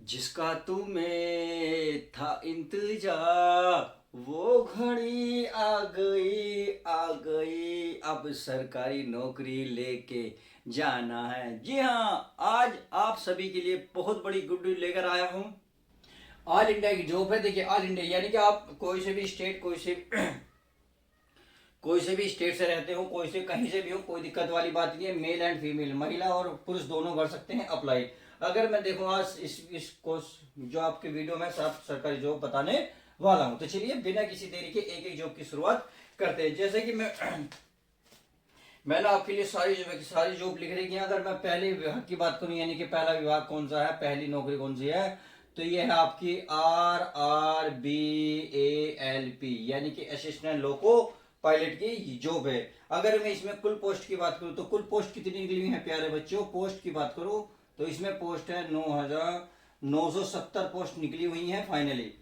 जिसका तुम्हें था इंतजार वो घड़ी आ गई अब सरकारी नौकरी लेके जाना है। जी हाँ, आज आप सभी के लिए बहुत बड़ी गुड न्यूज लेकर आया हूँ। ऑल इंडिया की जॉब है। देखिए, ऑल इंडिया यानी कि आप कोई से भी स्टेट कोई से भी स्टेट से रहते हो, कोई से कहीं से भी हो, कोई दिक्कत वाली बात नहीं है। मेल एंड फीमेल, महिला और पुरुष दोनों भर सकते हैं अप्लाई। अगर मैं देखूँ आज इस कोर्स जो आपके वीडियो में सब सरकारी जॉब बताने वाला हूँ, तो चलिए बिना किसी देरी के एक एक जॉब की शुरुआत करते हैं। जैसे कि मैंने आपके लिए सारी जॉब लिख रही है। अगर मैं पहले विभाग की बात करूं, यानी कि पहला विभाग कौन सा है, पहली नौकरी कौन सी है, तो ये है आपकी RRBALP यानी कि असिस्टेंट लोको पायलट की जॉब है। अगर मैं इसमें कुल पोस्ट की बात करूं तो कुल पोस्ट कितनी निकली हुई है प्यारे बच्चों, पोस्ट की बात करूं तो इसमें पोस्ट है 9,970 पोस्ट निकली हुई है फाइनली।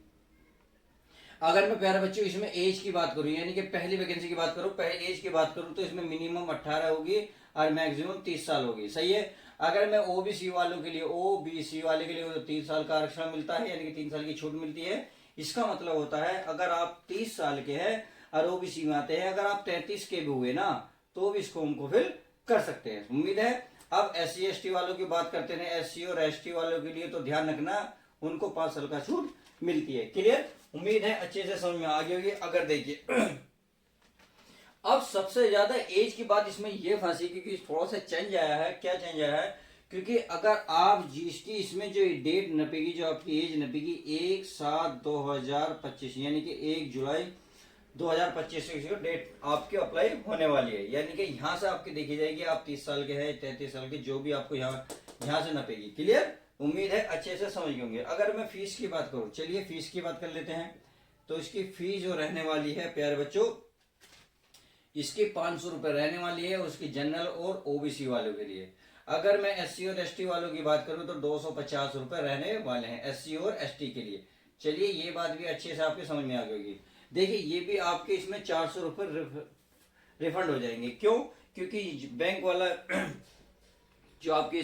अगर मैं प्यारे बच्चों इसमें एज की बात करूं, यानी कि पहली वैकेंसी की बात करूं, पहले एज की बात करूं तो इसमें मिनिमम 18 होगी और मैक्सिमम 30 साल होगी। सही है। अगर मैं ओबीसी वालों के लिए, ओबीसी वाले के लिए 3 साल का आरक्षण मिलता है, यानी कि 3 साल की छूट मिलती है। इसका मतलब होता है अगर आप 30 साल के हैं और ओबीसी में आते हैं, अगर आप 33 के भी हुए ना तो भी इसको हमको फिल कर सकते हैं। उम्मीद है। अब SC ST वालों की बात करते हैं। SC और ST वालों के लिए तो ध्यान रखना, उनको 5 साल का छूट मिलती है। क्लियर। उम्मीद है अच्छे से समझ में आ गई होगी। अगर देखिए अब सबसे ज्यादा एज की बात इसमें ये फंसी क्योंकि थोड़ा सा चेंज आया है। क्या चेंज आया है, क्योंकि अगर आप GST इसमें जो डेट नपेगी, जो आपकी एज नपेगी 1/7/2025 यानी कि 1 जुलाई 2025 की डेट आपकी अप्लाई होने वाली है। यानी कि यहाँ से आपकी देखी जाएगी आप 30 साल के हैं, 33 साल के, जो भी आपको यहाँ से नपेगी। क्लियर। उम्मीद है अच्छे से समझ गए होंगे। अगर मैं फीस की बात करूं, चलिए फीस की बात कर लेते हैं। तो इसकी फीस जो रहने वाली है प्यारे बच्चों, इसकी 500 रुपए रहने वाली है उसकी जनरल और ओबीसी वालों के लिए। अगर मैं SC और ST वालों की बात करूं तो 250 रुपए रहने वाले हैं SC और ST के लिए। चलिए ये बात भी अच्छे से आपके समझ में आ गई होगी। देखिए ये भी आपके इसमें 400 रुपए रिफंड हो जाएंगे। क्यों? क्योंकि बैंक वाला जो आपकी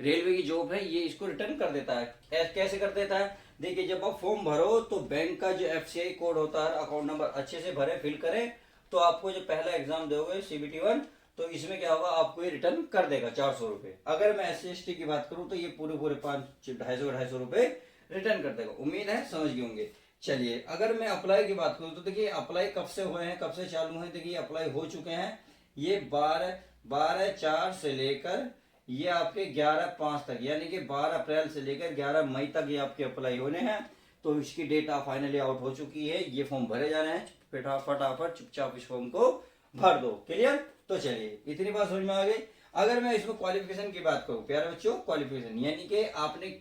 रेलवे की जॉब है ये इसको रिटर्न कर देता है। कैसे कर देता है, देखिए जब आप फॉर्म भरो तो बैंक का जो FCI कोड होता है, अकाउंट नंबर अच्छे से भरे, फिल करें, तो आपको जो पहला एग्जाम दोगे CBT 1, तो इसमें क्या होगा, आपको ये रिटर्न कर देगा 400 रुपए। अगर मैं SC ST की बात करूं तो ये पूरे पूरे 250 रुपए रिटर्न कर देगा। उम्मीद है समझ गए होंगे। चलिए अगर मैं अप्लाई की बात करूं तो देखिए अप्लाई कब से हुए हैं, कब से चालू है। देखिए अप्लाई हो चुके हैं ये 12/4 से लेकर ये आपके 11/5 तक, यानी कि 12 अप्रैल से लेकर 11 मई तक ये आपके अप्लाई होने हैं। तो इसकी डेट फाइनली आउट हो चुकी है। ये फॉर्म भरे जा रहे हैं, फटाफट चुपचाप इस फॉर्म को भर दो। क्लियर। तो चलिए इतनी बात समझ में आ गई। अगर मैं इसमें क्वालिफिकेशन की बात करूं प्यारे बच्चों, क्वालिफिकेशन यानी कि आपने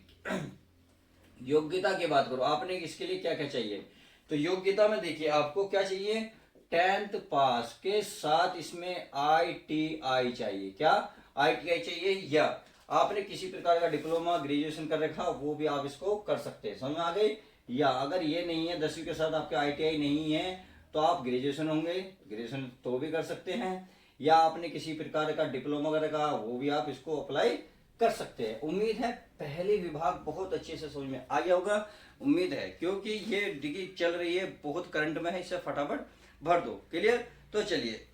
योग्यता की बात करो, आपने इसके लिए क्या क्या चाहिए, तो योग्यता में देखिए आपको क्या चाहिए, 10th पास के साथ इसमें ITI चाहिए। क्या ITI चाहिए, या आपने किसी प्रकार का डिप्लोमा ग्रेजुएशन कर रखा वो भी आप इसको कर सकते हैं। समझ में आ गई। या अगर ये नहीं है, 10वीं के साथ आपके ITI नहीं है, तो आप ग्रेजुएशन होंगे, ग्रेजुएशन तो भी कर सकते हैं। या आपने किसी प्रकार का डिप्लोमा कर रखा वो भी आप इसको अप्लाई कर सकते हैं। उम्मीद है पहले विभाग बहुत अच्छे से समझ में आ गया होगा। उम्मीद है क्योंकि ये डिग्री चल रही है, बहुत करंट में है, इसे फटाफट भर दो। क्लियर। तो चलिए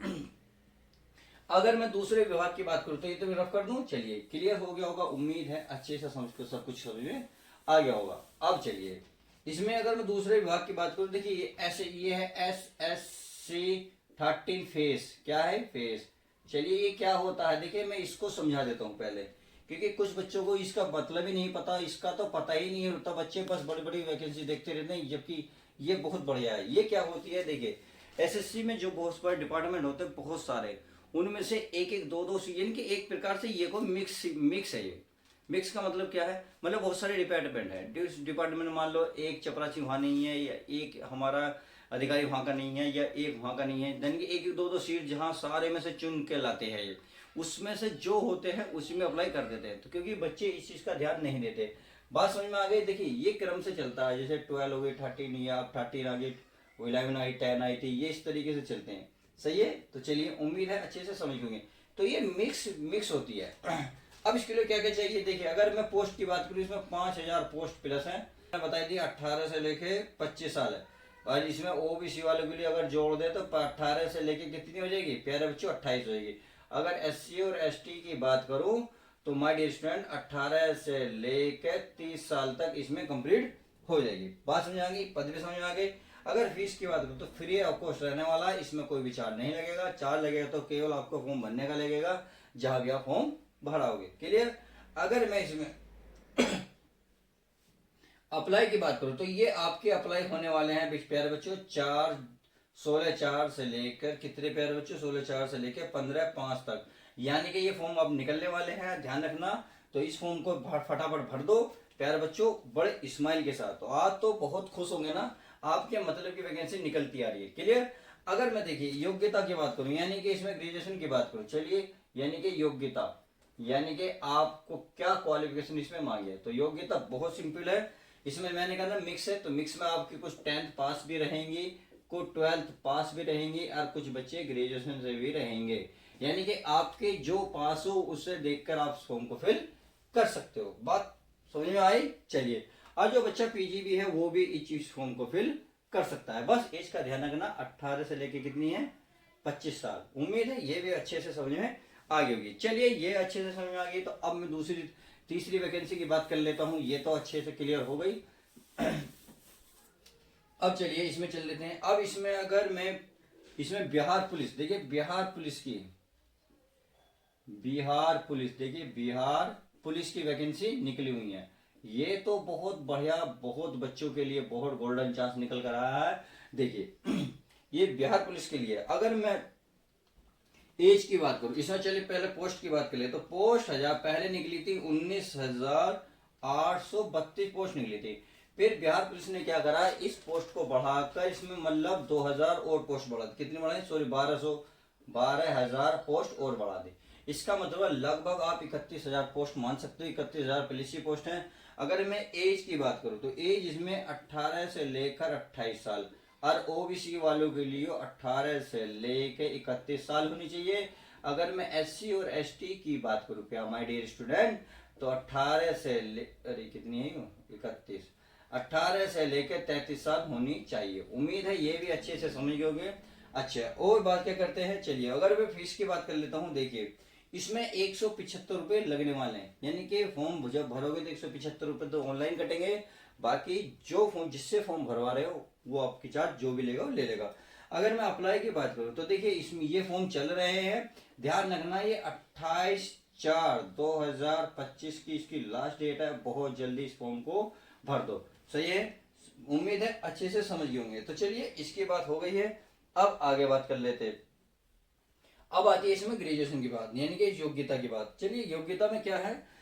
अगर मैं दूसरे विभाग की बात करूं तो ये तो रफ कर दूं। चलिए क्लियर हो गया होगा। उम्मीद है अच्छे से समझ कर सब कुछ समझ में आ गया होगा। अब चलिए इसमें अगर मैं दूसरे विभाग की बात करूं, देखिए ये है SSC 13 फेस। क्या है, फेस। चलिए ये क्या होता है, देखिए मैं इसको समझा देता हूं पहले, क्योंकि कुछ बच्चों को इसका मतलब ही नहीं पता, इसका तो पता ही नहीं होता। बच्चे बस बड़ी बड़ी वैकेंसी देखते रहते हैं, जबकि ये बहुत बढ़िया है। ये क्या होती है, देखिए SSC में जो बहुत सारे डिपार्टमेंट होते हैं, बहुत सारे, उनमें से एक एक दो दो यानी कि एक प्रकार से ये को मिक्स है। ये मिक्स का मतलब क्या है, मतलब बहुत सारे डिपार्टमेंट है। डिपार्टमेंट मान लो एक चपरासी वहां नहीं है, या एक हमारा अधिकारी वहां का नहीं है, या एक वहां का नहीं है, यानी कि एक दो दो सीट जहां सारे में से चुन के लाते हैं ये, उसमें से जो होते हैं उसी में अप्लाई कर देते हैं। तो क्योंकि बच्चे इस चीज का ध्यान नहीं देते। बात समझ में आ गई। देखिए ये क्रम से चलता है, जैसे 12 हो गई, 13 या 13 आ गई, 11 आई, 10 आई थी, ये इस तरीके से चलते हैं। सही है। तो चलिए उम्मीद है अच्छे से समझ होंगे। तो ये मिक्स होती है। अब इसके लिए क्या क्या चाहिए देखिए, अगर मैं पोस्ट की बात करूँ इसमें 5000 पोस्ट प्लस है, बता दी 18 से लेके 25 साल है। और इसमें ओबीसी वालों के लिए अगर जोड़ दे तो 18 से लेके कितनी हो जाएगी प्यारे बच्चों, 28 हो जाएगी। अगर एससी और एसटी की बात करूं तो माय डियर स्टूडेंट 18 से लेके 30 साल तक इसमें कंप्लीट हो जाएगी। बात समझ आ गई, पदवी समझ आ गई। अगर फीस की बात करूं तो फ्री ऑफ कॉस्ट रहने वाला है, इसमें कोई भी चार्ज नहीं लगेगा। चार्ज लगेगा तो केवल आपको फॉर्म भरने का लगेगा जहां भी आप फॉर्म भराओगे। क्लियर। अगर मैं इसमें अप्लाई की बात करूं तो ये आपके अप्लाई होने वाले हैं प्यारे बच्चों 16/4 से लेकर कितने प्यारे बच्चों 16/4 से लेकर 15/5 तक, यानी कि ये फॉर्म अब निकलने वाले हैं, ध्यान रखना। तो इस फॉर्म को फटाफट भर दो प्यारे बच्चों बड़े स्माइल के साथ। तो आज तो बहुत खुश होंगे ना, आपके मतलब की वैकेंसी निकलती आ रही है। क्लियर। अगर मैं देखिए योग्यता की बात करूं यानी कि इसमें ग्रेजुएशन की बात करूं, चलिए यानी कि योग्यता यानी कि आपको क्या क्वालिफिकेशन इसमें मांगी है, तो योग्यता बहुत सिंपल है। इसमें मैंने कहा ना मिक्स है, तो मिक्स में आपकी कुछ 10th पास भी रहेंगी, कुछ 12th पास भी रहेंगी और कुछ बच्चे ग्रेजुएशन से भी रहेंगे, यानी कि आपके जो पास हो उससे देखकर आप फॉर्म को फिल कर सकते हो। बात समझ में आई। चलिए, और जो बच्चा पीजीबी है वो भी इस फॉर्म को फिल कर सकता है। बस एज का ध्यान रखना, 18 से लेके कितनी है 25 साल। उम्मीद है ये भी अच्छे से समझ में आ गई होगी। चलिए, ये अच्छे से समझ में आ गई तो अब मैं तीसरी वैकेंसी की बात कर लेता हूं। ये तो अच्छे से क्लियर हो गई। अब चलिए इसमें चल लेते हैं। अब इसमें अगर मैं इसमें बिहार पुलिस, देखिए बिहार पुलिस की वैकेंसी निकली हुई है। ये तो बहुत बढ़िया, बहुत बच्चों के लिए बहुत गोल्डन चांस निकल कर आया है। देखिए ये बिहार पुलिस के लिए। अगर मैं एज की बात करूं, इसमें चलिए पहले पोस्ट की बात कर ले तो पोस्ट पहले निकली थी 19,832 पोस्ट निकली थी। फिर बिहार पुलिस ने क्या करा, इस पोस्ट को बढ़ाकर इसमें मतलब 2000 और पोस्ट बढ़ा दी। कितनी बढ़ाई, सॉरी 12,000 पोस्ट और बढ़ा दी। इसका मतलब लगभग आप 31,000 पोस्ट मान सकते हो। 31,000 पुलिस की पोस्ट है। अगर मैं एज की बात करूं तो एज इसमें 18 से लेकर 28 साल, और ओबीसी वालों के लिए 18 से लेकर 31 साल होनी चाहिए। अगर मैं एससी और एसटी की बात करूं क्या माय डियर स्टूडेंट, तो 18 से अरे कितनी है 31, 18 से लेकर 33 साल होनी चाहिए। उम्मीद है ये भी अच्छे से समझ गए। अच्छा, और बात क्या करते हैं, चलिए अगर मैं फीस की बात कर लेता हूँ। देखिए इसमें 175 रुपए लगने वाले हैं, यानी कि फॉर्म जब भरोगे तो 175 रुपए तो ऑनलाइन कटेंगे। बाकी जो फॉर्म जिससे फॉर्म भरवा रहे हो वो आपकी चार्ज जो भी लेगा वो ले लेगा। अगर मैं अप्लाई की बात करूं तो देखिए इसमें ये फॉर्म चल रहे हैं, ध्यान रखना ये 28/4/2025 की इसकी लास्ट डेट है। बहुत जल्दी इस फॉर्म को भर दो। सही है, उम्मीद है अच्छे से समझ गए होंगे। तो चलिए इसकी बात हो गई है, अब आगे बात कर लेते हैं। अब आती है इसमें ग्रेजुएशन की बात, यानी कि योग्यता की बात। चलिए योग्यता में क्या है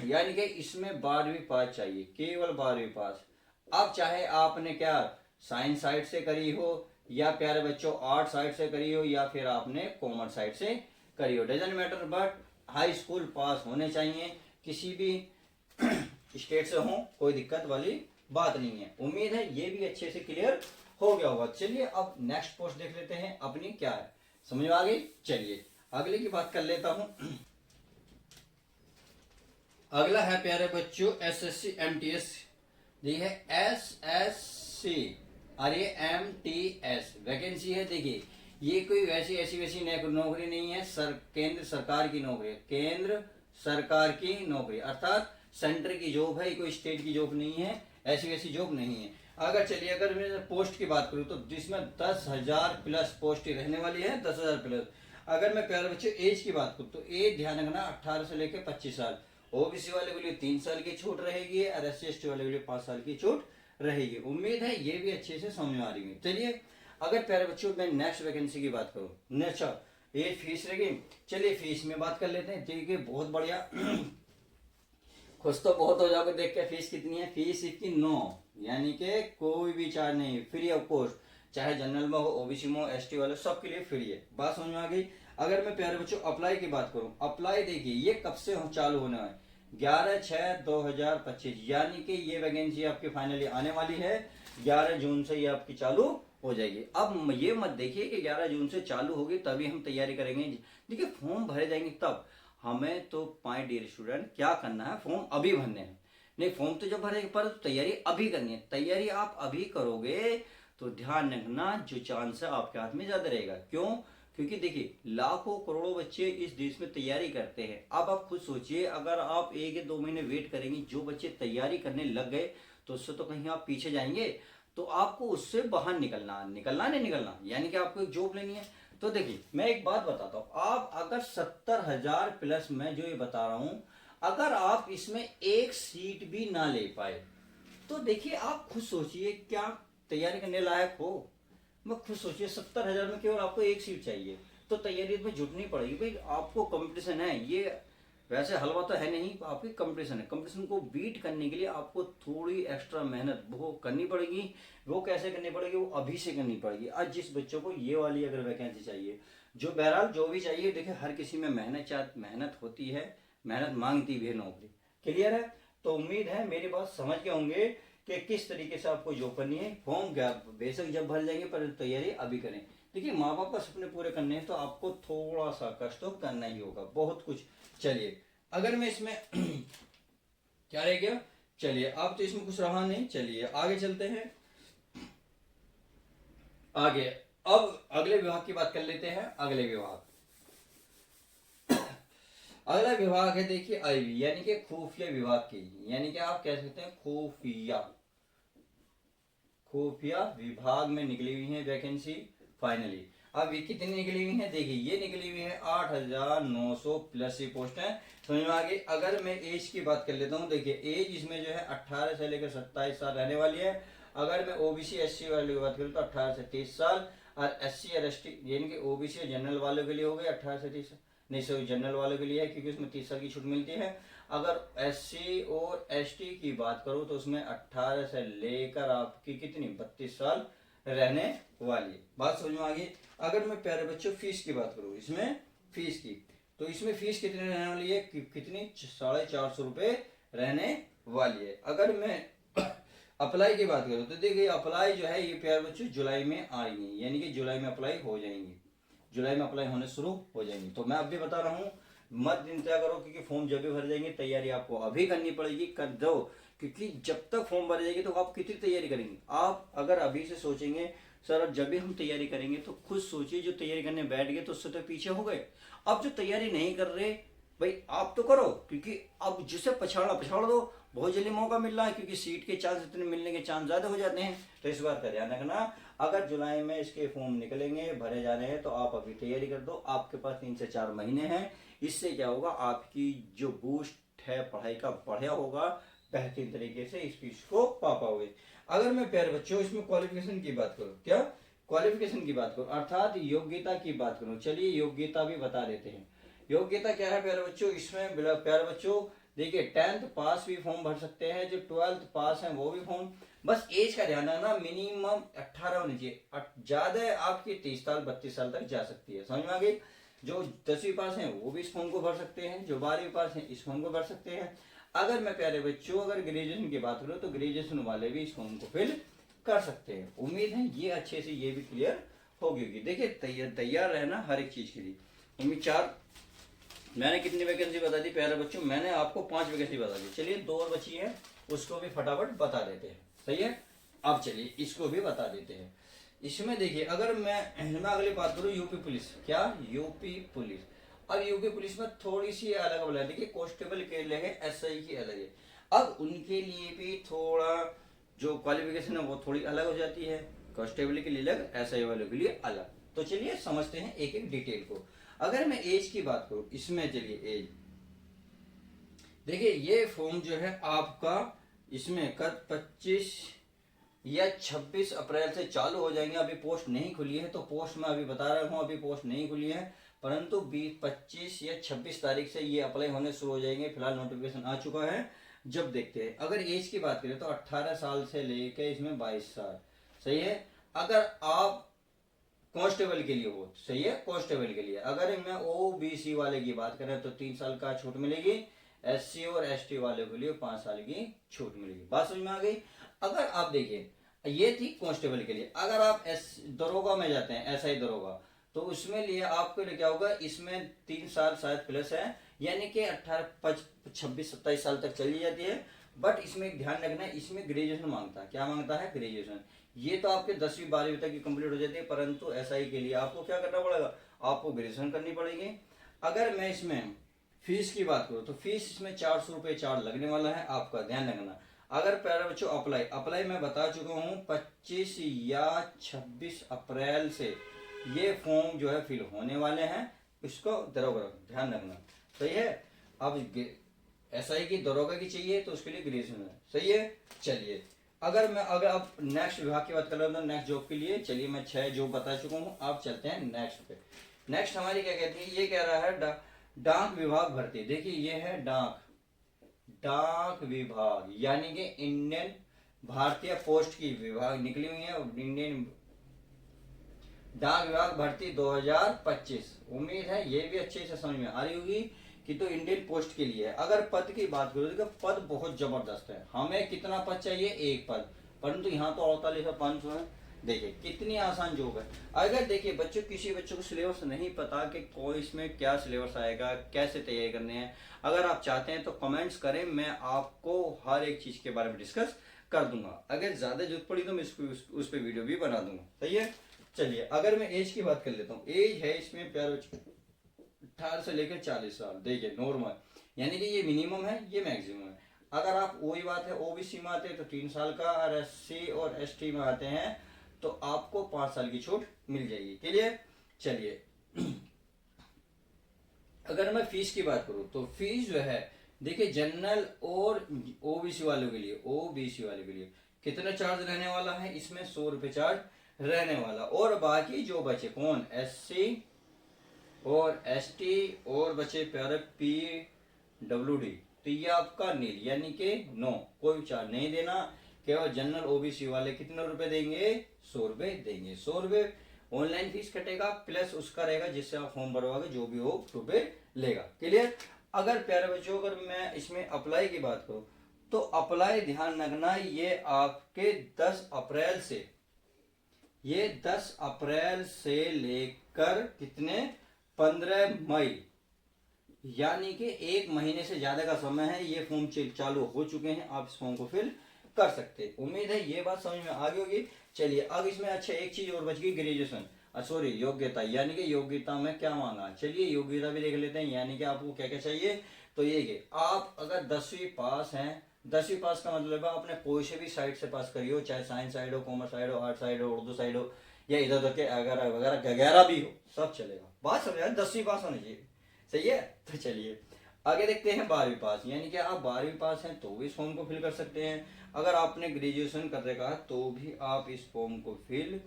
यानी कि इसमें 12वीं पास चाहिए, केवल 12वीं पास। अब चाहे आपने क्या साइंस साइड से करी हो, या प्यारे बच्चों आर्ट साइड से करी हो, या फिर आपने कॉमर्स साइड से करी हो, doesn't matter, but high school pass होने चाहिए। किसी भी स्टेट से हो, कोई दिक्कत वाली बात नहीं है। उम्मीद है ये भी अच्छे से क्लियर हो गया होगा। चलिए अब नेक्स्ट पोस्ट देख लेते हैं अपनी क्या है, समझ में आ गई। चलिए अगले की बात कर लेता हूं। अगला है प्यारे बच्चों एसएससी एमटीएस। देखिए एसएससी और ये एमटीएस वैकेंसी है। देखिए ये कोई वैसी ऐसी वैसी नौकरी नहीं है, केंद्र सरकार की नौकरी है। केंद्र सरकार की नौकरी अर्थात सेंटर की जॉब है, कोई स्टेट की जॉब नहीं है, ऐसी वैसी जॉब नहीं है। अगर चलिए अगर मैं पोस्ट की बात करूं तो जिसमें 10,000 प्लस पोस्ट रहने वाली है, 10,000 प्लस। अगर मैं प्यारे बच्चे एज की बात करूं तो एज ध्यान रखना 18 से लेकर 25 साल। ओबीसी वाले के लिए 3 साल की छूट रहेगी और एससी एसटी वाले के लिए 5 साल की छूट रहेगी। उम्मीद है ये भी अच्छे से समझ में आ रही है। चलिए अगर प्यारे बच्चों मैं नेक्स्ट वैकेंसी की बात करूं, नेक्स्ट ये फीस रहेगी। चलिए फीस में बात कर लेते हैं। देखिए बहुत बढ़िया खुश तो बहुत हो जाओगे देख के। फीस कितनी है, फीस इसकी 9, यानी कि कोई भी चार्ज नहीं, फ्री ऑफ कॉस्ट। चाहे जनरल में हो, ओबीसी में हो, एसटी वाले सबके लिए फ्री है। बात समझ में आ गई। अगर मैं प्यारे बच्चों अप्लाई की बात करूं, अप्लाई देखिए ये कब से चालू होने वाला है, 11/6/2025, यानी कि ये वैकेंसी आपकी फाइनली आने वाली है। 11 जून से ये आपकी चालू हो जाएगी। अब ये मत देखिए कि 11 जून से चालू होगी तभी हम तैयारी करेंगे। देखिए फॉर्म भरे जाएंगे तब, हमें तो माय डियर स्टूडेंट क्या करना है, फॉर्म अभी भरने हैं। नहीं, फॉर्म तो जब भरेंगे पर तैयारी अभी करनी है। तैयारी आप अभी करोगे तो ध्यान रखना जो चांस है आपके हाथ में ज्यादा रहेगा। क्यों? क्योंकि देखिए लाखों करोड़ों बच्चे इस देश में तैयारी करते हैं। अब आप खुद सोचिए, अगर आप 1 या 2 महीने वेट करेंगे, जो बच्चे तैयारी करने लग गए तो उससे तो कहीं आप पीछे जाएंगे। तो आपको उससे बाहर निकलना, निकलना नहीं निकलना, यानी कि आपको एक जॉब लेनी है। तो देखिए मैं एक बात बताता हूँ, आप अगर 70,000 प्लस मैं जो ये बता रहा हूँ, अगर आप इसमें एक सीट भी ना ले पाए तो देखिए आप खुद सोचिए क्या तैयारी करने लायक हो। मैं खुद सोचिए 70,000 में केवल आपको एक सीट चाहिए, तो तैयारी में जुटनी पड़ेगी भाई। आपको कंपटीशन है, ये वैसे हलवा तो है नहीं, आपकी कंपटीशन है। कंपटीशन को बीट करने के लिए आपको थोड़ी एक्स्ट्रा मेहनत वो करनी पड़ेगी। वो कैसे करनी पड़ेगी? वो अभी से करनी पड़ेगी। आज जिस बच्चों को ये वाली अगर वैकेंसी चाहिए, जो बहरहाल जो भी चाहिए, देखिए हर किसी में मेहनत होती है, मेहनत मांगती भी है नौकरी। क्लियर है? तो उम्मीद है मेरी बात समझ के होंगे कि किस तरीके से आपको जॉब करनी है। फॉर्म क्या बेशक जब भर जाएंगे, पर तैयारी अभी करें। देखिए माँ बाप का सपने पूरे करने हैं तो आपको थोड़ा सा कष्ट तो करना ही होगा, बहुत कुछ। चलिए अगर मैं इसमें क्या रह गया, चलिए अब तो इसमें कुछ रहा नहीं, चलिए आगे चलते हैं। आगे अब अगले विभाग की बात कर लेते हैं। अगले विभाग, अगला विभाग है देखिए आईवी, यानी कि खुफिया विभाग की, यानी कि आप कह सकते हैं खुफिया विभाग में निकली हुई है वैकेंसी फाइनली। अब ये कितनी निकली हुई है? देखिए ये निकली हुई है 8,900 प्लस ये पोस्ट है। समझ में आ गई? अगर मैं एज की बात कर लेता हूँ, देखिए एज इसमें जो है 18 से लेकर 27 साल रहने वाली है। अगर मैं ओबीसी एससी वाले की बात करूँ तो 18 से 30 साल, और एससी और एसटी यानी कि ओबीसी और जनरल वालों के लिए हो गए 18 से 30 साल। नहीं सॉरी, जनरल वालों के लिए है क्योंकि उसमें 30 साल की छूट मिलती है। अगर एससी और एसटी की बात करूं तो उसमें 18 से लेकर आपकी कितनी 32 साल रहने वाली है। बात समझ में आ गई? अगर मैं प्यारे बच्चों फीस की बात करूं, इसमें फीस की, तो इसमें फीस कितनी रहने वाली है? कितनी 450 रुपए रहने वाली है। अगर मैं अप्लाई की बात करूं तो देखिए अप्लाई जो है ये प्यारे बच्चों जुलाई में आएंगी, यानी कि जुलाई में अप्लाई हो जाएंगी, जुलाई में अप्लाई होने शुरू हो जाएंगी। तो मैं अभी बता रहा हूँ मत इंतजार करो, क्योंकि फॉर्म जब भी भर जाएंगे तैयारी आपको अभी करनी पड़ेगी, कर दो। क्योंकि जब तक फॉर्म भर जाएगी तो आप कितनी तैयारी करेंगे? आप अगर अभी से सोचेंगे सर अब जब भी हम तैयारी करेंगे, तो खुद सोचिए जो तैयारी करने बैठ गए तो उससे तो पीछे हो गए। अब जो तैयारी नहीं कर रहे भाई आप तो करो, क्योंकि अब जिसे पछाड़ा पछाड़ दो, बहुत जल्दी मौका मिल रहा है, क्योंकि सीट के चांस इतने मिलने के चांस ज्यादा हो जाते हैं। तो इस बात का ध्यान रखना, अगर जुलाई में इसके फॉर्म निकलेंगे भरे जा रहे हैं तो आप अभी तैयारी कर दो। आपके पास 3 से 4 महीने हैं। इससे क्या होगा, आपकी जो बूस्ट है पढ़ाई का बढ़िया होगा, बेहतरीन तरीके से इस फीस को पा पाओगे। अगर मैं प्यारे बच्चों इसमें क्वालिफिकेशन की बात करूं, क्या क्वालिफिकेशन की बात करूं अर्थात योग्यता की बात करूं, चलिए योग्यता भी बता देते हैं। योग्यता क्या है प्यारे बच्चों? इसमें प्यारे बच्चों देखिए 10th पास भी फॉर्म भर सकते हैं, जो 12th पास है वो भी फॉर्म। बस एज का ध्यान रखना, मिनिमम 18 होनी चाहिए, ज्यादा आपकी 30 साल 32 साल तक जा सकती है। समझ में आ गई? जो 10वीं पास हैं वो भी इस फॉर्म को भर सकते हैं, जो 12वीं पास हैं इस फॉर्म को भर सकते हैं। अगर मैं प्यारे बच्चों अगर ग्रेजुएशन की बात करूँ तो ग्रेजुएशन वाले भी इस फॉर्म को फिल कर सकते हैं। उम्मीद है ये अच्छे से ये भी क्लियर होगी। देखिए तैयार रहना हर एक चीज के लिए। उम्मीद 4 मैंने कितनी वैकेंसी बता दी प्यारे बच्चों? मैंने आपको 5 वैकेंसी बता दी। चलिए 2 और बची है, उसको भी फटाफट बता देते हैं। सही है? अब चलिए इसको भी बता देते हैं। इसमें देखिए अगर मैं अगली बात करूँ यूपी पुलिस, क्या यूपी पुलिस, अब यूपी पुलिस में थोड़ी सी अलग बना, देखिए कांस्टेबल के लिए है, एसआई की अलग है। अब उनके लिए भी थोड़ा जो क्वालिफिकेशन है वो थोड़ी अलग हो जाती है, कांस्टेबल के लिए अलग, एसआई वालों के लिए अलग। तो चलिए समझते हैं एक एक डिटेल को। अगर मैं एज की बात करूं, इसमें चलिए एज देखिए ये फॉर्म जो है आपका इसमें कद 25 या 26 अप्रैल से चालू हो जाएंगे। अभी पोस्ट नहीं खुली है, तो पोस्ट मैं अभी बता रहा हूँ, अभी पोस्ट नहीं खुली है, परंतु 25 या 26 तारीख से ये अप्लाई होने शुरू हो जाएंगे। फिलहाल नोटिफिकेशन आ चुका है, जब देखते हैं। अगर एज की बात करें तो 18 साल से लेकर इसमें 22 साल। सही है? अगर आप कांस्टेबल के लिए हो, सही है, कांस्टेबल के लिए। अगर मैं ओबीसी वाले की बात करें तो 3 साल का छूट मिलेगी, एससी और एसटी वाले के लिए 5 साल की छूट मिलेगी। बात समझ में आ गई? अगर आप देखिए ये थी कांस्टेबल के लिए। अगर आप दरोगा में जाते हैं, एसआई दरोगा, तो उसमें लिए आपके लिए क्या होगा, इसमें 3 साल शायद प्लस है, यानी कि 18 26 27 साल तक चली जाती है। बट इसमें एक ध्यान रखना है, इसमें ग्रेजुएशन मांगता है। क्या मांगता है? ग्रेजुएशन। ये तो आपके 10वीं 12वीं तक की कंप्लीट हो जाती है, परंतु एसआई के लिए आपको क्या करना पड़ेगा? आपको ग्रेजुएशन करनी पड़ेगी। अगर मैं इसमें फीस की बात करूँ तो फीस इसमें 400 रुपये चार्ज लगने वाला है, आपका ध्यान रखना। अगर प्यारे बच्चों अप्लाई मैं बता चुका हूँ 25 या 26 अप्रैल से ये फॉर्म जो है फिल होने वाले हैं। इसको दरोगा ध्यान रखना, सही है। अब एसआई की दरोगा की चाहिए तो उसके लिए ग्रेजुएशन है, सही है। चलिए अगर आप नेक्स्ट विभाग की बात कर रहे हो तो नेक्स्ट जॉब के लिए चलिए मैं 6 जॉब बता चुका हूँ, आप चलते हैं नेक्स्ट पे। नेक्स्ट हमारी क्या कहती है, ये कह रहा है डाक विभाग भर्ती। देखिए ये है डाक विभाग, यानी कि इंडियन भारतीय पोस्ट की विभाग निकली हुई है। इंडियन डाक विभाग भर्ती 2025। उम्मीद है ये भी अच्छे से समझ में आ रही होगी कि तो इंडियन पोस्ट के लिए है। अगर पद की बात करो तो पद बहुत जबरदस्त है। हमें कितना पद चाहिए? एक पद, परंतु यहाँ तो 48 और 500 है। देखिए कितनी आसान जॉब है। अगर देखिए बच्चों, किसी बच्चों को सिलेबस नहीं पता कि कोई इसमें क्या सिलेबस आएगा, कैसे तैयारी करने हैं, अगर आप चाहते हैं तो कमेंट्स करें, मैं आपको हर एक चीज के बारे में डिस्कस कर दूंगा। अगर ज्यादा जरूरत पड़ी तो मैं उस पर वीडियो भी बना दूंगा, सही है। चलिए अगर मैं एज की बात कर लेता हूँ, एज है इसमें प्यारे बच्चों 18 से लेकर 40 साल। देखिए नॉर्मल, यानी कि ये मिनिमम है, ये मैक्सिमम है। अगर आप वही बात है ओबीसी में आते हैं तो 3 साल का, और एससी और एसटी में आते हैं तो आपको 5 साल की छूट मिल जाएगी। क्लियर? चलिए अगर मैं फीस की बात करूं तो फीस जो है देखिए जनरल और ओबीसी वालों के लिए कितना चार्ज रहने वाला है? इसमें 100 रुपए चार्ज रहने वाला। और बाकी जो बचे कौन? एससी और एसटी और बचे प्यारे पीडब्ल्यूडी, तो ये आपका नील, यानी कि नो, कोई चार्ज नहीं देना। केवल जनरल ओबीसी वाले कितने रुपए देंगे? 100 रुपए देंगे। 100 रुपए ऑनलाइन फीस कटेगा, प्लस उसका रहेगा जिससे आप फॉर्म भरवाओगे, जो भी हो रुपए लेगा। क्लियर? अगर प्यारे बच्चों अगर मैं इसमें अप्लाई की बात करूं तो अप्लाई ध्यान रखना, ये आपके 10 अप्रैल से लेकर कितने 15 मई, यानी कि 1 महीने से ज्यादा का समय है। ये फॉर्म चालू हो चुके हैं, आप इस फॉर्म को फिल कर सकते हैं। उम्मीद है ये बात समझ में आ गई होगी। चलिए अब इसमें अच्छा एक चीज और बच गई, ग्रेजुएशन, सॉरी योग्यता, यानी कि योग्यता में क्या मांगा। चलिए योग्यता भी देख लेते हैं, यानी कि आपको क्या क्या चाहिए। तो ये कि आप अगर 10वीं पास हैं, 10वीं पास का मतलब है आपने कोई से भी साइड से पास करी हो, चाहे साइंस साइड हो, कॉमर्स साइड हो, आर्ट साइड हो, उर्दू साइड हो, या इधर उधर के वगैरह वगैरह वगैरह भी हो, सब चलेगा। बात समझ 10वीं पास होनी चाहिए, सही है। तो चलिए आगे देखते हैं 12वीं पास, यानी कि आप 12वीं पास हैं तो भी इस फॉर्म को फिल कर सकते हैं। अगर आपने ग्रेजुएशन कर रखा है तो भी आप इस फॉर्म को फिल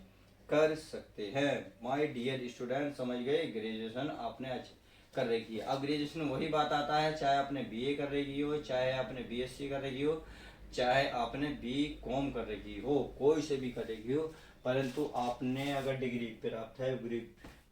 कर सकते हैं। माय डियर स्टूडेंट, समझ गए? ग्रेजुएशन आपने कर रखी है। अब ग्रेजुएशन वही बात आता है, चाहे आपने बीए कर रखी हो, चाहे आपने बीएससी कर रखी हो, चाहे आपने बीकॉम कर रखी हो, कोई से भी कर रखी हो, परंतु आपने अगर डिग्री प्राप्त है,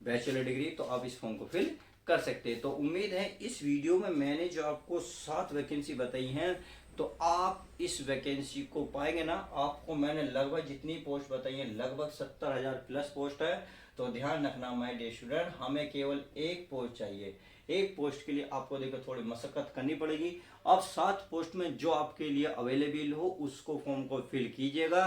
बैचलर डिग्री, तो आप इस फॉर्म को फिल कर सकते हैं। तो उम्मीद है इस वीडियो में मैंने जो आपको 7 वैकेंसी बताई हैं, तो आप इस वैकेंसी को पाएंगे ना। आपको मैंने लगभग जितनी पोस्ट बताई है, लगभग 70,000 प्लस पोस्ट है। तो ध्यान रखना माय डियर स्टूडेंट, हमें केवल एक पोस्ट चाहिए। एक पोस्ट के लिए आपको देखो थोड़ी मशक्कत करनी पड़ेगी। अब 7 पोस्ट में जो आपके लिए अवेलेबल हो उसको फॉर्म को फिल कीजिएगा।